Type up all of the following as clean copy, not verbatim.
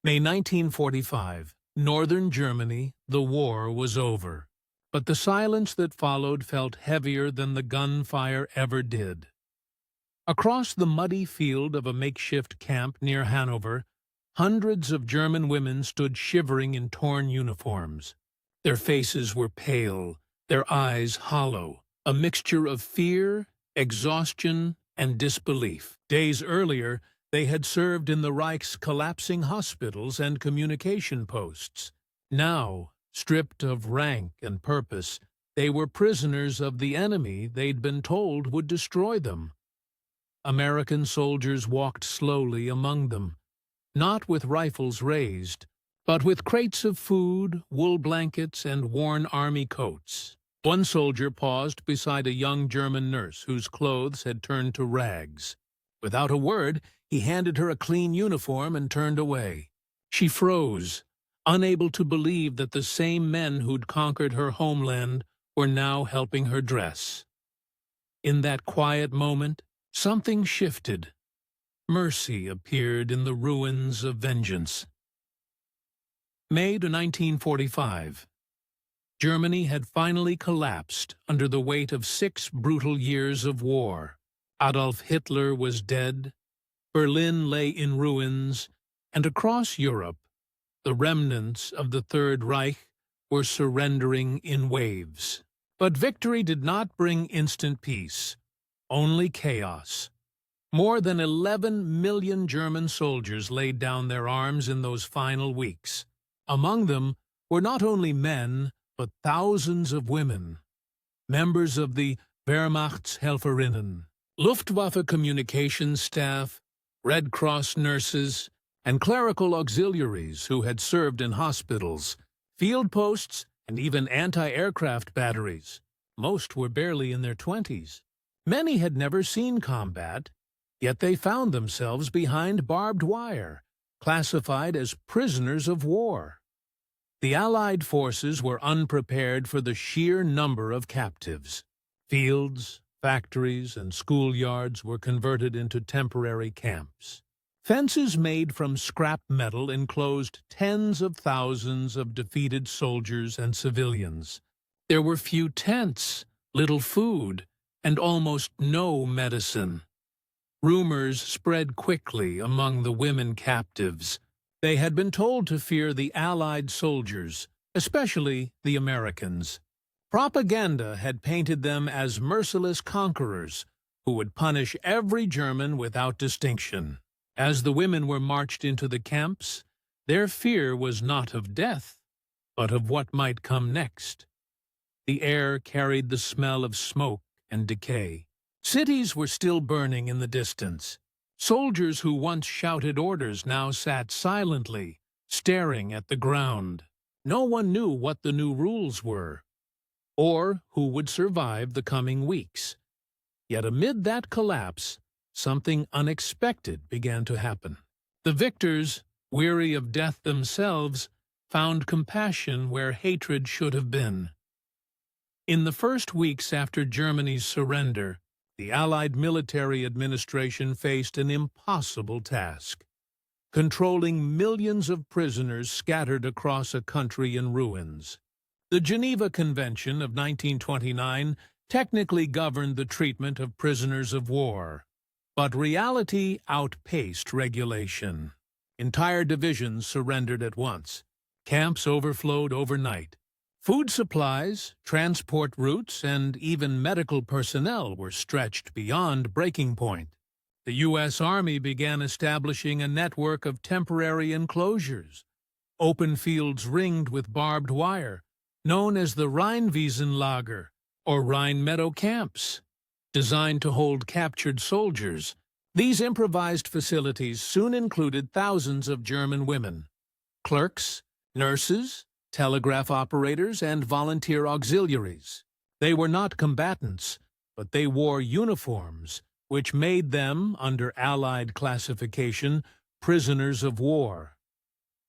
May 1945. Northern Germany, the war was over. But the silence that followed felt heavier than the gunfire ever did. Across the muddy field of a makeshift camp near Hanover, hundreds of German women stood shivering in torn uniforms. Their faces were pale, their eyes hollow, a mixture of fear, exhaustion, and disbelief. Days earlier, they had served in the Reich's collapsing hospitals and communication posts. Now, stripped of rank and purpose, they were prisoners of the enemy they'd been told would destroy them. American soldiers walked slowly among them, not with rifles raised, but with crates of food, wool blankets, and worn army coats. One soldier paused beside a young German nurse whose clothes had turned to rags. Without a word, he handed her a clean uniform and turned away. She froze, unable to believe that the same men who'd conquered her homeland were now helping her dress. In that quiet moment, something shifted. Mercy appeared in the ruins of vengeance. May to 1945. Germany had finally collapsed under the weight of 6 brutal years of war. Adolf Hitler was dead, Berlin lay in ruins, and across Europe, the remnants of the Third Reich were surrendering in waves. But victory did not bring instant peace, only chaos. More than 11 million German soldiers laid down their arms in those final weeks. Among them were not only men, but thousands of women, members of the Wehrmachtshelferinnen, Luftwaffe communications staff, Red Cross nurses, and clerical auxiliaries who had served in hospitals, field posts, and even anti-aircraft batteries. Most were barely in their 20s. Many had never seen combat, yet they found themselves behind barbed wire, classified as prisoners of war. The Allied forces were unprepared for the sheer number of captives. Fields, factories, and schoolyards were converted into temporary camps. Fences made from scrap metal enclosed tens of thousands of defeated soldiers and civilians. There were few tents, little food, and almost no medicine. Rumors spread quickly among the women captives. They had been told to fear the Allied soldiers, especially the Americans. Propaganda had painted them as merciless conquerors who would punish every German without distinction. As the women were marched into the camps, their fear was not of death, but of what might come next. The air carried the smell of smoke and decay. Cities were still burning in the distance. Soldiers who once shouted orders now sat silently, staring at the ground. No one knew what the new rules were, or who would survive the coming weeks. Yet amid that collapse, something unexpected began to happen. The victors, weary of death themselves, found compassion where hatred should have been. In the first weeks after Germany's surrender, the Allied military administration faced an impossible task: controlling millions of prisoners scattered across a country in ruins. The Geneva Convention of 1929 technically governed the treatment of prisoners of war, but reality outpaced regulation. Entire divisions surrendered at once. Camps overflowed overnight. Food supplies, transport routes, and even medical personnel were stretched beyond breaking point. The U.S. Army began establishing a network of temporary enclosures, open fields ringed with barbed wire, known as the Rheinwiesenlager, or Rhine Meadow Camps. Designed to hold captured soldiers, these improvised facilities soon included thousands of German women, clerks, nurses, telegraph operators, and volunteer auxiliaries. They were not combatants, but they wore uniforms, which made them, under Allied classification, prisoners of war.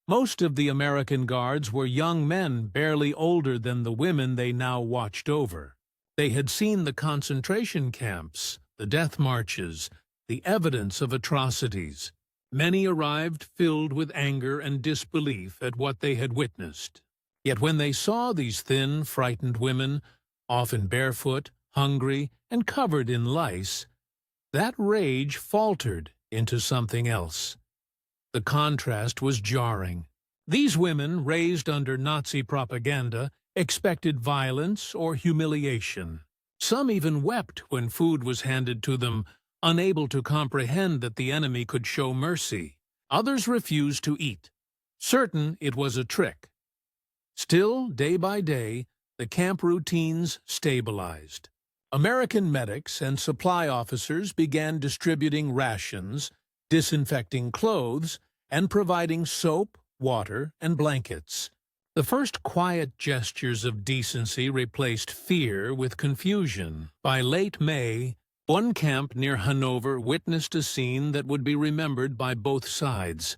Most of the American guards were young men barely older than the women they now watched over. They had seen the concentration camps, the death marches, the evidence of atrocities. Many arrived filled with anger and disbelief at what they had witnessed. Yet when they saw these thin, frightened women, often barefoot, hungry, and covered in lice, that rage faltered into something else. The contrast was jarring. These women, raised under Nazi propaganda, expected violence or humiliation. Some even wept when food was handed to them, unable to comprehend that the enemy could show mercy. Others refused to eat, certain it was a trick. Still, day by day, the camp routines stabilized. American medics and supply officers began distributing rations, disinfecting clothes, and providing soap, water, and blankets. The first quiet gestures of decency replaced fear with confusion. By late May, one camp near Hanover witnessed a scene that would be remembered by both sides.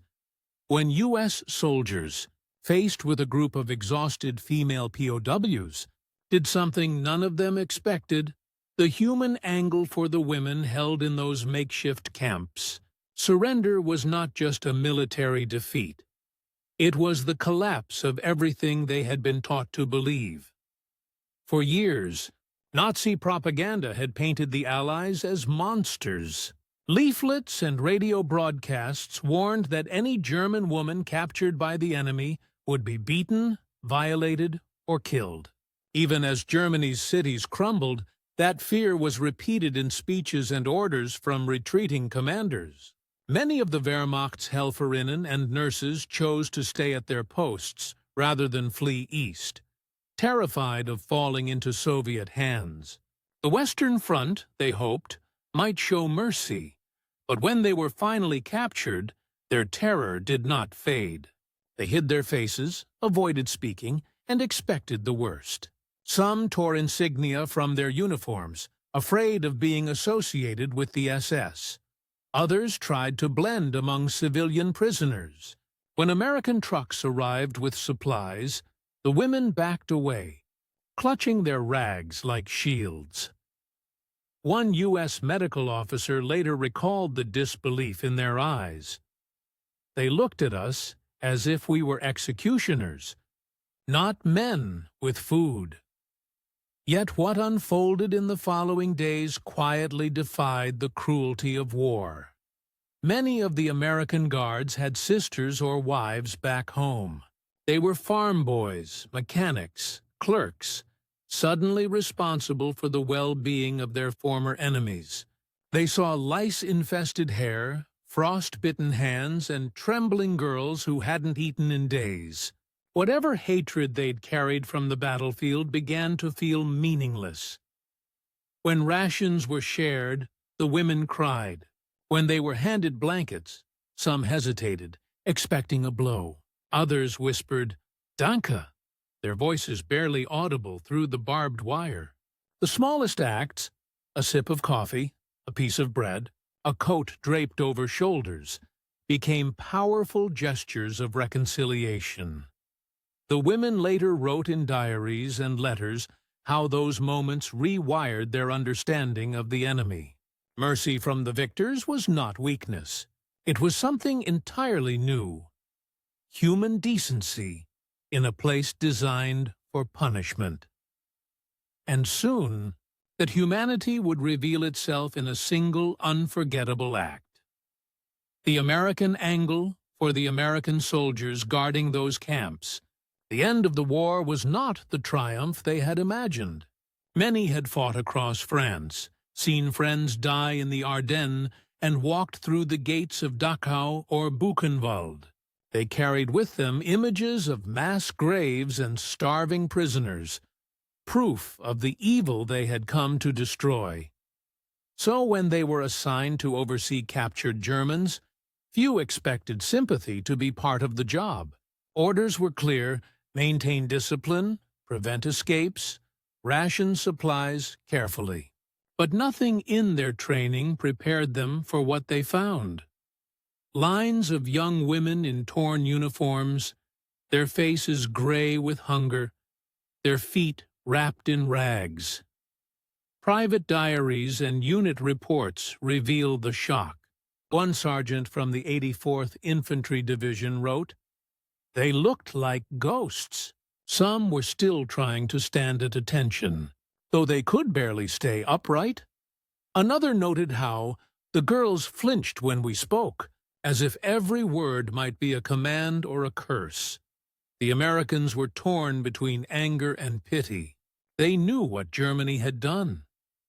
When U.S. soldiers, faced with a group of exhausted female POWs, did something none of them expected. The human angle for the women held in those makeshift camps. Surrender was not just a military defeat. It was the collapse of everything they had been taught to believe. For years, Nazi propaganda had painted the Allies as monsters. Leaflets and radio broadcasts warned that any German woman captured by the enemy would be beaten, violated, or killed. Even as Germany's cities crumbled, that fear was repeated in speeches and orders from retreating commanders. Many of the Wehrmacht's Helferinnen and nurses chose to stay at their posts rather than flee east, terrified of falling into Soviet hands. The Western Front, they hoped, might show mercy, but when they were finally captured, their terror did not fade. They hid their faces, avoided speaking, and expected the worst. Some tore insignia from their uniforms, afraid of being associated with the SS. Others tried to blend among civilian prisoners. When American trucks arrived with supplies, the women backed away, clutching their rags like shields. One U.S. medical officer later recalled the disbelief in their eyes. They looked at us as if we were executioners, not men with food. Yet what unfolded in the following days quietly defied the cruelty of war. Many of the American guards had sisters or wives back home. They were farm boys, mechanics, clerks, suddenly responsible for the well-being of their former enemies. They saw lice-infested hair, frost-bitten hands, and trembling girls who hadn't eaten in days. Whatever hatred they'd carried from the battlefield began to feel meaningless. When rations were shared, the women cried. When they were handed blankets, some hesitated, expecting a blow. Others whispered, "Danke," their voices barely audible through the barbed wire. The smallest acts, a sip of coffee, a piece of bread, a coat draped over shoulders, became powerful gestures of reconciliation. The women later wrote in diaries and letters how those moments rewired their understanding of the enemy. Mercy from the victors was not weakness. It was something entirely new. Human decency in a place designed for punishment. And soon, that humanity would reveal itself in a single unforgettable act. The American angle for the American soldiers guarding those camps. The end of the war was not the triumph they had imagined. Many had fought across France, seen friends die in the Ardennes, and walked through the gates of Dachau or Buchenwald. They carried with them images of mass graves and starving prisoners, proof of the evil they had come to destroy. So when they were assigned to oversee captured Germans, few expected sympathy to be part of the job. Orders were clear: maintain discipline, prevent escapes, ration supplies carefully. But nothing in their training prepared them for what they found. Lines of young women in torn uniforms, their faces gray with hunger, their feet wrapped in rags. Private diaries and unit reports reveal the shock. One sergeant from the 84th Infantry Division wrote, "They looked like ghosts." Some were still trying to stand at attention, though they could barely stay upright. Another noted how the girls flinched when we spoke, as if every word might be a command or a curse. The Americans were torn between anger and pity. They knew what Germany had done,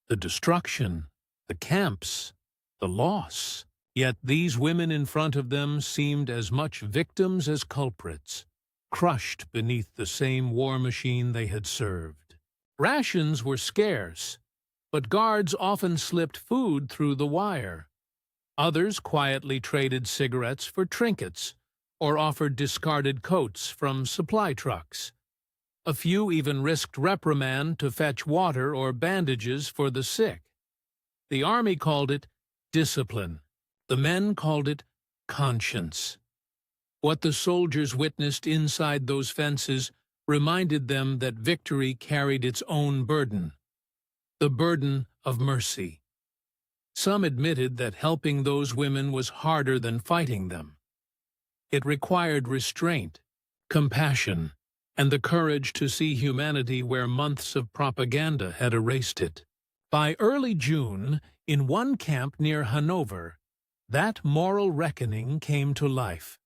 the destruction, the camps, the loss. Yet these women in front of them seemed as much victims as culprits, crushed beneath the same war machine they had served. Rations were scarce, but guards often slipped food through the wire. Others quietly traded cigarettes for trinkets or offered discarded coats from supply trucks. A few even risked reprimand to fetch water or bandages for the sick. The army called it discipline. The men called it conscience. What the soldiers witnessed inside those fences reminded them that victory carried its own burden, the burden of mercy. Some admitted that helping those women was harder than fighting them. It required restraint, compassion, and the courage to see humanity where months of propaganda had erased it. By early June, in one camp near Hanover, that moral reckoning came to life.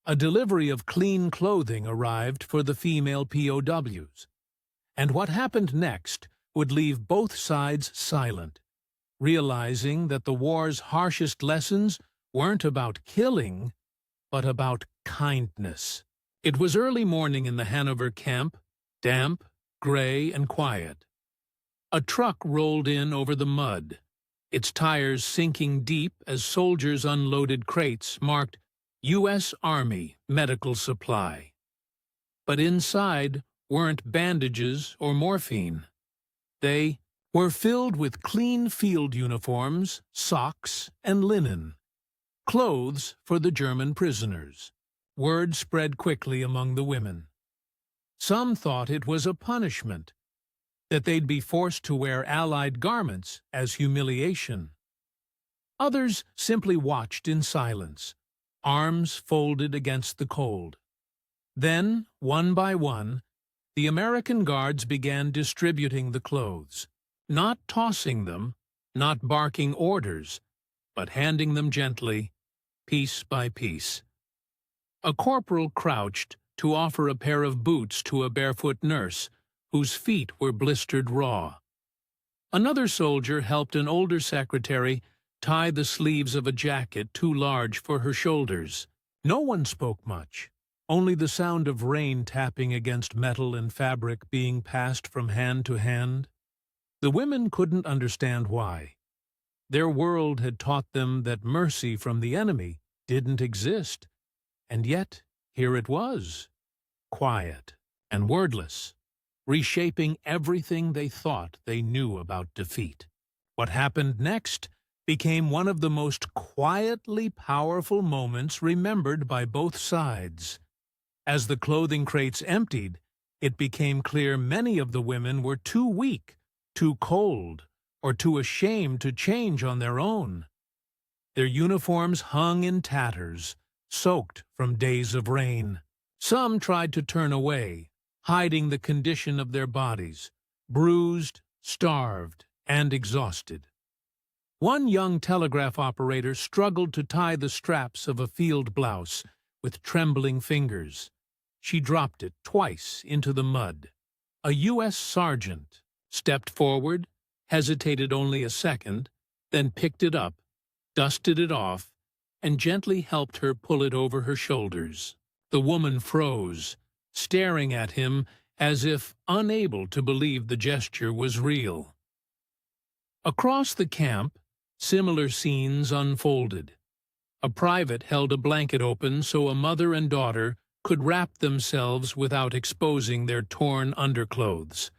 A delivery of clean clothing arrived for the female POWs, and what happened next would leave both sides silent, realizing that the war's harshest lessons weren't about killing, but about kindness. It was early morning in the Hanover camp, damp, gray, and quiet. A truck rolled in over the mud, its tires sinking deep as soldiers unloaded crates marked U.S. Army Medical Supply. But inside weren't bandages or morphine. They were filled with clean field uniforms, socks, and linen, clothes for the German prisoners. Word spread quickly among the women. Some thought it was a punishment, that they'd be forced to wear Allied garments as humiliation. Others simply watched in silence, arms folded against the cold. Then, one by one, the American guards began distributing the clothes, not tossing them, not barking orders, but handing them gently, piece by piece. A corporal crouched to offer a pair of boots to a barefoot nurse, whose feet were blistered raw. Another soldier helped an older secretary tie the sleeves of a jacket too large for her shoulders. No one spoke much, only the sound of rain tapping against metal and fabric being passed from hand to hand. The women couldn't understand why. Their world had taught them that mercy from the enemy didn't exist, and yet here it was, quiet and wordless, reshaping everything they thought they knew about defeat. What happened next became one of the most quietly powerful moments remembered by both sides. As the clothing crates emptied, it became clear many of the women were too weak, too cold, or too ashamed to change on their own. Their uniforms hung in tatters, soaked from days of rain. Some tried to turn away, hiding the condition of their bodies, bruised, starved, and exhausted. One young telegraph operator struggled to tie the straps of a field blouse with trembling fingers. She dropped it twice into the mud. A U.S. sergeant stepped forward, hesitated only a second, then picked it up, dusted it off, and gently helped her pull it over her shoulders. The woman froze, staring at him as if unable to believe the gesture was real. Across the camp, similar scenes unfolded. A private held a blanket open so a mother and daughter could wrap themselves without exposing their torn underclothes.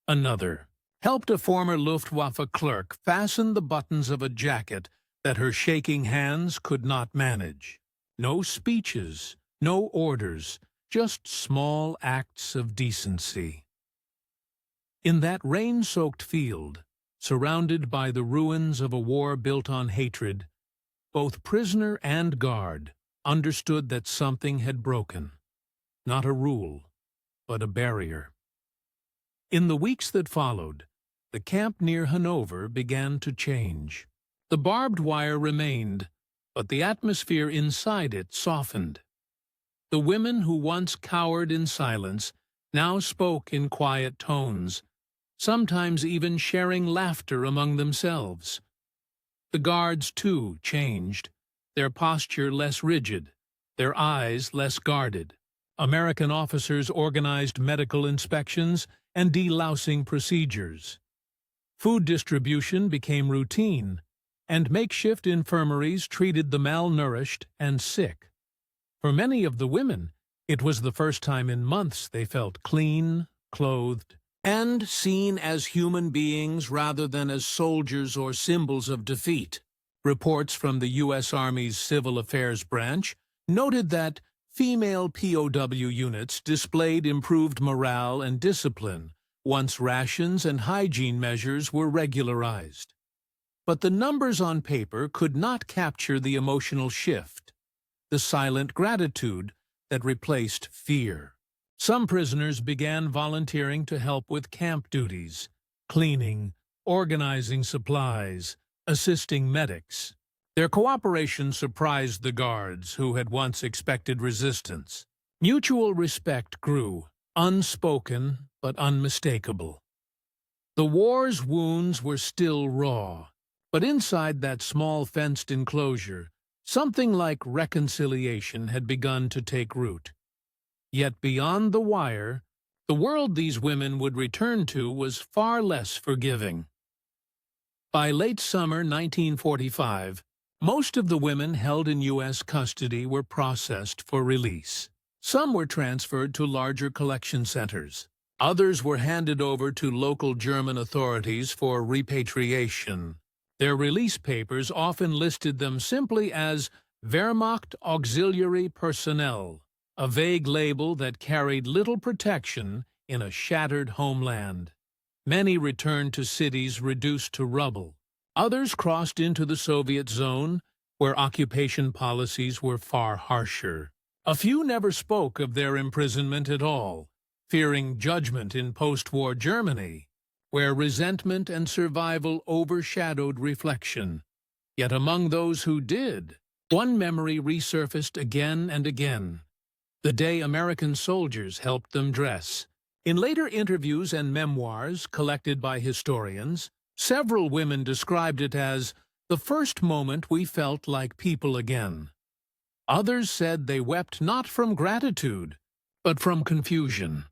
Another helped a former Luftwaffe clerk fasten the buttons of a jacket that her shaking hands could not manage. No speeches, no orders, just small acts of decency. In that rain-soaked field, surrounded by the ruins of a war built on hatred, both prisoner and guard understood that something had broken. Not a rule, but a barrier. In the weeks that followed, the camp near Hanover began to change. The barbed wire remained, but the atmosphere inside it softened. The women who once cowered in silence now spoke in quiet tones, sometimes even sharing laughter among themselves. The guards, too, changed, their posture less rigid, their eyes less guarded. American officers organized medical inspections and delousing procedures. Food distribution became routine, and makeshift infirmaries treated the malnourished and sick. For many of the women, it was the first time in months they felt clean, clothed, and seen as human beings rather than as soldiers or symbols of defeat. Reports from the U.S. Army's Civil Affairs Branch noted that female POW units displayed improved morale and discipline once rations and hygiene measures were regularized. But the numbers on paper could not capture the emotional shift, the silent gratitude that replaced fear. Some prisoners began volunteering to help with camp duties, cleaning, organizing supplies, assisting medics. Their cooperation surprised the guards, who had once expected resistance. Mutual respect grew, unspoken but unmistakable. The war's wounds were still raw, but inside that small fenced enclosure, something like reconciliation had begun to take root. Yet beyond the wire, the world these women would return to was far less forgiving. By late summer 1945, most of the women held in U.S. custody were processed for release. Some were transferred to larger collection centers. Others were handed over to local German authorities for repatriation. Their release papers often listed them simply as Wehrmacht Auxiliary Personnel, a vague label that carried little protection in a shattered homeland. Many returned to cities reduced to rubble. Others crossed into the Soviet zone, where occupation policies were far harsher. A few never spoke of their imprisonment at all, fearing judgment in post-war Germany, where resentment and survival overshadowed reflection. Yet among those who did, one memory resurfaced again and again: the day American soldiers helped them dress. In later interviews and memoirs collected by historians, several women described it as the first moment we felt like people again. Others said they wept not from gratitude, but from confusion.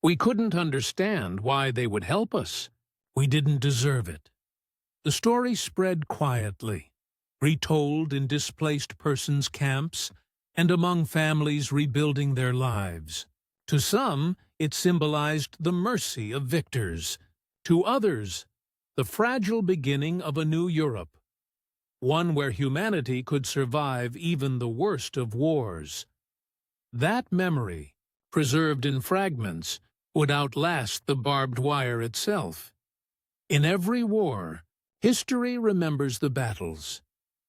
We couldn't understand why they would help us. We didn't deserve it. The story spread quietly, retold in displaced persons camps and among families rebuilding their lives. To some, it symbolized the mercy of victors. To others, the fragile beginning of a new Europe, one where humanity could survive even the worst of wars. That memory, preserved in fragments, would outlast the barbed wire itself. In every war, history remembers the battles,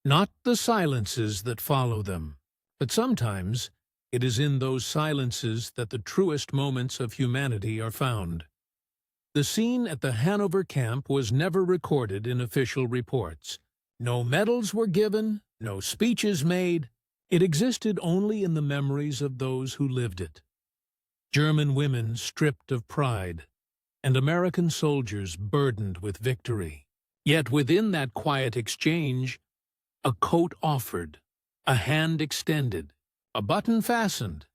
not the silences that follow them. But sometimes, it is in those silences that the truest moments of humanity are found. The scene at the Hanover camp was never recorded in official reports. No medals were given, no speeches made. It existed only in the memories of those who lived it. German women stripped of pride, and American soldiers burdened with victory. Yet within that quiet exchange, a coat offered, a hand extended, a button fastened.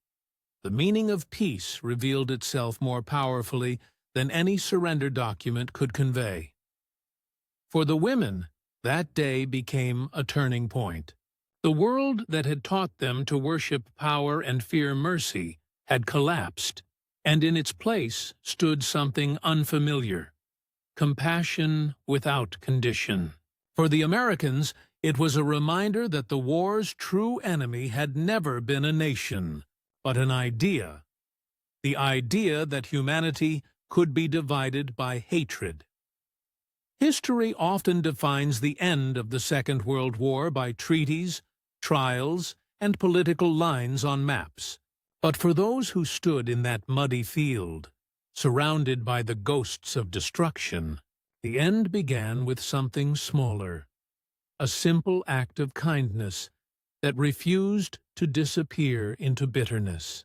The meaning of peace revealed itself more powerfully than any surrender document could convey. For the women, that day became a turning point. The world that had taught them to worship power and fear mercy had collapsed, and in its place stood something unfamiliar: compassion without condition. For the Americans, it was a reminder that the war's true enemy had never been a nation, but an idea. The idea that humanity could be divided by hatred. History often defines the end of the Second World War by treaties, trials, and political lines on maps. But for those who stood in that muddy field, surrounded by the ghosts of destruction, the end began with something smaller, a simple act of kindness that refused to disappear into bitterness.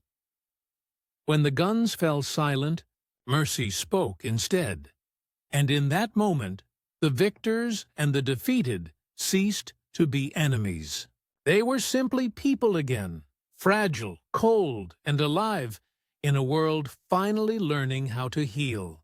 When the guns fell silent, mercy spoke instead. And in that moment, the victors and the defeated ceased to be enemies. They were simply people again, fragile, cold, and alive, in a world finally learning how to heal.